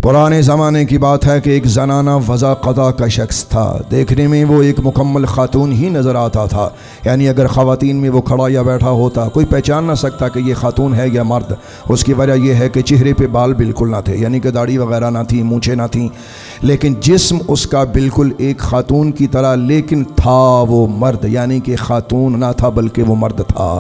पुराने ज़माने की बात है कि एक ज़नाना वज़ा क़ज़ा का शख्स था। देखने में वो एक मुकम्मल ख़ातून ही नज़र आता था, यानी अगर ख़वातीन में वो खड़ा या बैठा होता कोई पहचान ना सकता कि ये ख़ातून है या मर्द। उसकी वजह यह है कि चेहरे पे बाल बिल्कुल ना थे, यानी कि दाढ़ी वगैरह ना थी, मूँछें ना थीं, लेकिन जिस्म उसका बिल्कुल एक ख़ातून की तरह, लेकिन था वो मर्द, यानी कि ख़ातून ना था बल्कि वो मर्द था।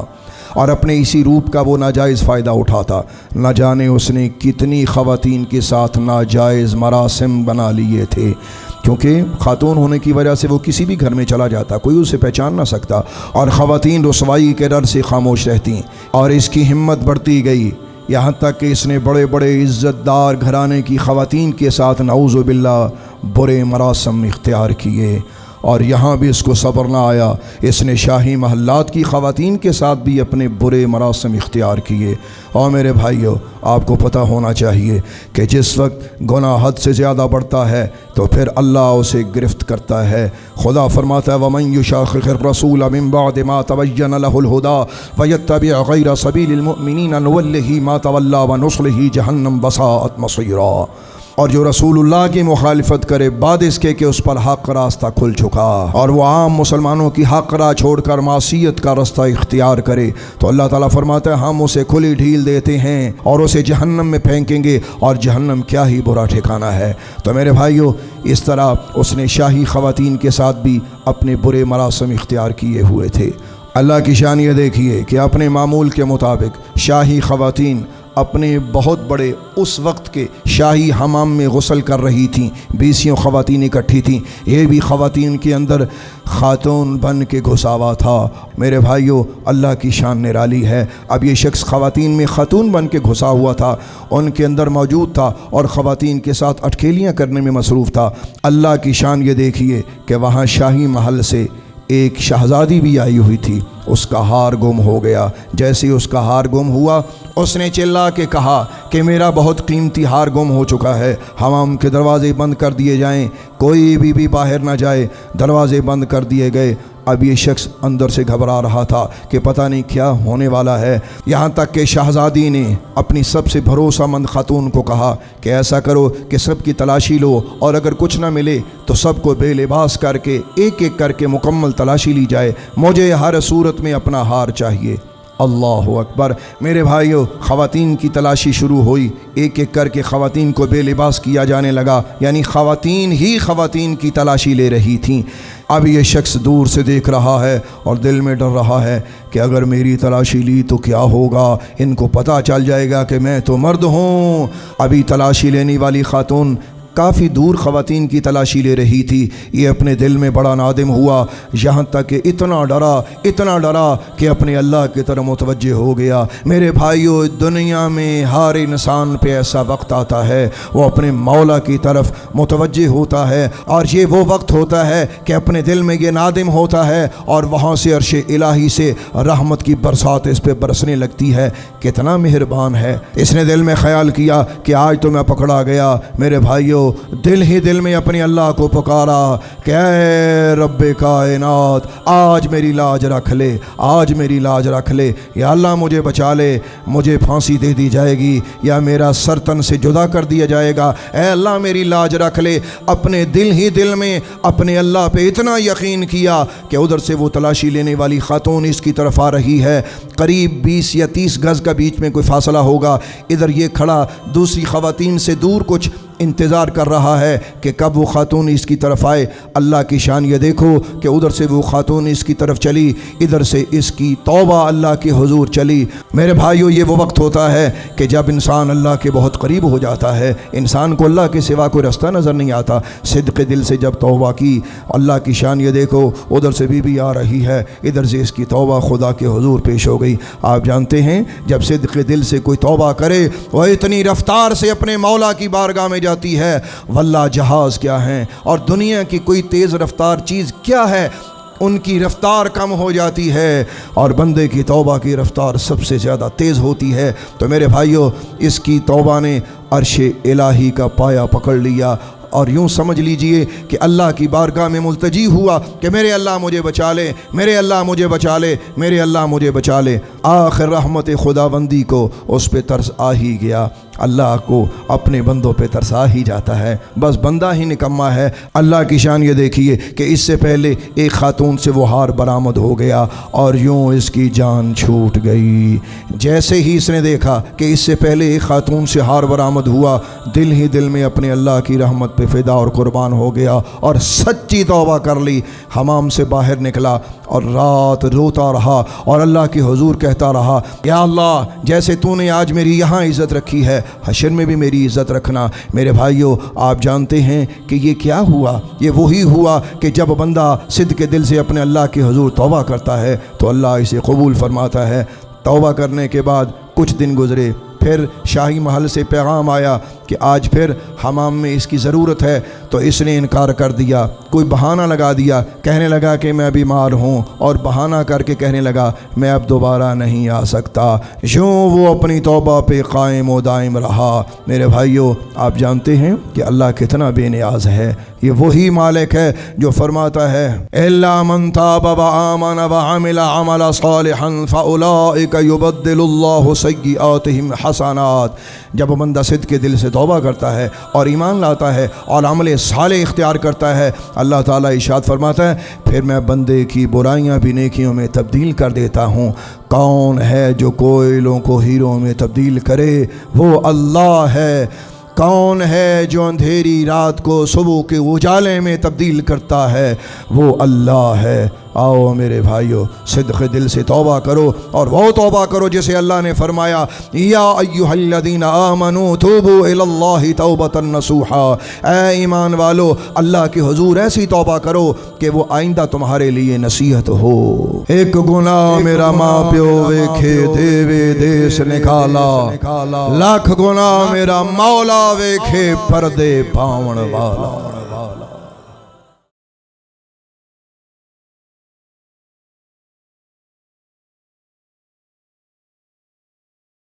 और अपने इसी रूप का वो नाजायज़ फ़ायदा उठाता। न जाने उसने कितनी ख़वातीन के साथ नाजायज़ मरासिम बना लिए थे, क्योंकि ख़ातून होने की वजह से वो किसी भी घर में चला जाता, कोई उसे पहचान ना सकता, और ख़वातीन रुसवाई के डर से खामोश रहती। और इसकी हिम्मत बढ़ती गई, यहाँ तक कि इसने बड़े बड़े इज़्ज़तदार घराने की ख़वातीन के साथ नऊज़ु बिल्लाह बुरे मरासिम इख्तियार किए। और यहाँ भी इसको सब्र ना आया, इसने शाही महल्लात की ख़वातीन के साथ भी अपने बुरे मरासिम इख्तियार किए। और मेरे भाइयों, आपको पता होना चाहिए कि जिस वक्त गुनाह हद से ज़्यादा बढ़ता है तो फिर अल्लाह उसे गिरफ्त करता है। खुदा फरमाता है वमन युशाक़िक़िर रसूल मिन बअदि मा तबय्यन लहुल हुदा वयत्तबि गैर सबीलिल मुअमिनीन नुवल्लिही मा तवल्ला व नुस्लिही जहन्नम वसाअत मसीरा। और जो रसूलुल्लाह की मुखालिफत करे बाद इसके कि उस पर हक़ रास्ता खुल चुका, और वो आम मुसलमानों की हक़ राह छोड़कर मासियत का रास्ता इख्तियार करे, तो अल्लाह ताला फरमाता है हम उसे खुली ढील देते हैं और उसे जहन्नम में फेंकेंगे, और जहन्नम क्या ही बुरा ठिकाना है। तो मेरे भाइयों, इस तरह उसने शाही ख़वातीन के साथ भी अपने बुरे मरासिम इख्तियार किए हुए थे। अल्लाह की शान ये देखिए कि अपने मामूल के मुताबिक शाही ख़वातीन अपने बहुत बड़े उस वक्त के शाही हमाम में गुस्ल कर रही थीं। 20 ख़वातीन इकट्ठी थीं, ये भी ख़वातीन के अंदर ख़ातून बन के घुसावा था। मेरे भाइयों, अल्लाह की शान निराली है। अब ये शख्स ख़वातीन में ख़ातून बन के घुसा हुआ था, उनके अंदर मौजूद था और ख़वातीन के साथ अटखेलियाँ करने में मसरूफ़ था। अल्लाह की शान ये देखिए कि वहाँ शाही महल से एक शहज़ादी भी आई हुई थी, उसका हार गुम हो गया। जैसे ही उसका हार गुम हुआ, उसने चिल्ला के कहा कि मेरा बहुत कीमती हार गुम हो चुका है, हमाम के दरवाज़े बंद कर दिए जाएं, कोई भी बाहर ना जाए। दरवाज़े बंद कर दिए गए। अब ये शख्स अंदर से घबरा रहा था कि पता नहीं क्या होने वाला है। यहाँ तक कि शहज़ादी ने अपनी सबसे भरोसामंद ख़ातून को कहा कि ऐसा करो कि सब की तलाशी लो, और अगर कुछ ना मिले तो सबको बेलिबास करके एक एक करके मुकम्मल तलाशी ली जाए, मुझे हर सूरत में अपना हार चाहिए। अल्लाहु अकबर। मेरे भाइयों, ख़वातीन की तलाशी शुरू हुई, एक एक करके ख़वातीन को बेलिबास किया जाने लगा, यानी ख़वातीन ही ख़वातीन की तलाशी ले रही थीं। अब ये शख्स दूर से देख रहा है और दिल में डर रहा है कि अगर मेरी तलाशी ली तो क्या होगा, इनको पता चल जाएगा कि मैं तो मर्द हूँ। अभी तलाशी लेने वाली ख़ातून काफ़ी दूर ख़वातीन की तलाशी ले रही थी। ये अपने दिल में बड़ा नादिम हुआ, यहाँ तक कि इतना डरा कि अपने अल्लाह की तरफ मुतवज्जे हो गया। मेरे भाइयों, दुनिया में हर इंसान पे ऐसा वक्त आता है, वो अपने मौला की तरफ मुतवज्जे होता है, और ये वो वक्त होता है कि अपने दिल में ये नादिम होता है और वहाँ से अर्श इलाही से रहमत की बरसात इस पर बरसने लगती है। कितना मेहरबान है। इसने दिल में ख्याल किया कि आज तो मैं पकड़ा गया। मेरे भाइयों, दिल ही दिल में अपने अल्लाह को पुकारा कि ऐ रब्बे कायनात, आज मेरी लाज रख ले, आज मेरी लाज रख ले। या अल्लाह मुझे बचा ले, मुझे फांसी दे दी जाएगी या मेरा सर तन से जुदा कर दिया जाएगा। ऐ अल्लाह मेरी लाज रख ले। अपने दिल ही दिल में अपने अल्लाह पे इतना यकीन किया कि उधर से वो तलाशी लेने वाली ख़ातून इसकी तरफ आ रही है। करीब 20 या 30 गज़ का बीच में कोई फासला होगा। इधर ये खड़ा दूसरी ख़वातीन से दूर कुछ इंतज़ार कर रहा है कि कब वो ख़ातून इसकी तरफ आए। अल्लाह की शान ये देखो कि उधर से वो ख़ातून इसकी तरफ चली, इधर से इसकी तौबा अल्लाह के हुजूर चली। मेरे भाइयों, ये वो वक्त होता है कि जब इंसान अल्लाह के बहुत करीब हो जाता है, इंसान को अल्लाह के सिवा कोई रास्ता नज़र नहीं आता। सिद्क़ दिल से जब तौबा की, अल्लाह की शान ये देखो, उधर से बीबी आ रही है, इधर से इसकी तौबा खुदा के हुजूर पेश हो गई। आप जानते हैं, जब सिद्क़ दिल से कोई तौबा करे, वह इतनी रफ्तार से अपने मौला की बारगाह में जाती है। वल्लाह जहाज़ क्या हैं और दुनिया की कोई तेज़ रफ्तार चीज़ क्या है, उनकी रफ्तार कम हो जाती है और बंदे की तौबा की रफ्तार सबसे ज़्यादा तेज़ होती है। तो मेरे भाइयों, इसकी तौबा ने अर्श इलाही का पाया पकड़ लिया और यूँ समझ लीजिए कि अल्लाह की बारगाह में मुल्तजी हुआ कि मेरे अल्लाह मुझे बचा ले, मेरे अल्लाह मुझे बचा ले, मेरे अल्लाह मुझे बचा ले। आखिर रहमत खुदाबंदी को उस पर तरस आ ही गया। اللہ کو اپنے بندوں پہ ترسا ہی جاتا ہے، بس بندہ ہی نکما ہے۔ اللہ کی شان یہ دیکھیے کہ اس سے پہلے ایک خاتون سے وہ ہار برآمد ہو گیا اور یوں اس کی جان چھوٹ گئی۔ جیسے ہی اس نے دیکھا کہ اس سے پہلے ایک خاتون سے ہار برآمد ہوا، دل ہی دل میں اپنے اللہ کی رحمت پہ فدا اور قربان ہو گیا اور سچی توبہ کر لی۔ حمام سے باہر نکلا اور رات روتا رہا اور اللہ کے حضور کہتا رہا، یا اللہ جیسے تو نے آج میری یہاں عزت رکھی ہے، حشر میں بھی میری عزت رکھنا۔ میرے بھائیو، آپ جانتے ہیں کہ یہ کیا ہوا؟ یہ وہی ہوا کہ جب بندہ صدق کے دل سے اپنے اللہ کے حضور توبہ کرتا ہے تو اللہ اسے قبول فرماتا ہے۔ توبہ کرنے کے بعد کچھ دن گزرے، پھر شاہی محل سے پیغام آیا کہ آج پھر حمام میں اس کی ضرورت ہے، تو اس نے انکار کر دیا، کوئی بہانہ لگا دیا، کہنے لگا کہ میں بیمار ہوں، اور بہانہ کر کے کہنے لگا میں اب دوبارہ نہیں آ سکتا۔ یوں وہ اپنی توبہ پہ قائم و دائم رہا۔ میرے بھائیو، آپ جانتے ہیں کہ اللہ کتنا بے نیاز ہے۔ یہ وہی مالک ہے جو فرماتا ہے اِلَّا مَن تَابَ وَآمَنَ وَعَمِلَ عَمَلًا صَالِحًا فَأُولَٰئِكَ يُبَدِّلُ اللَّهُ سَيِّئَاتِهِمْ حسنات۔ جب بندہ صدق کے دل سے توبہ کرتا ہے اور ایمان لاتا ہے اور عمل صالح اختیار کرتا ہے، اللہ تعالیٰ ارشاد فرماتا ہے پھر میں بندے کی برائیاں بھی نیکیوں میں تبدیل کر دیتا ہوں۔ کون ہے جو کوئلوں کو ہیروں میں تبدیل کرے؟ وہ اللہ ہے۔ کون ہے جو اندھیری رات کو صبح کے اجالے میں تبدیل کرتا ہے؟ وہ اللہ ہے۔ آؤ میرے بھائیو، صدق دل سے توبہ کرو، اور وہ توبہ کرو جسے اللہ نے فرمایا یا ایھا الذین آمنوا توبوا الی اللہ توبۃ نصوحا۔ اے ایمان والو، اللہ کے حضور ایسی توبہ کرو کہ وہ آئندہ تمہارے لیے نصیحت ہو۔ ایک گناہ میرا ماں پیو ویکھے دیوے دیس نکالا، لاکھ گناہ میرا مولا ویکھے پردے پاون والا۔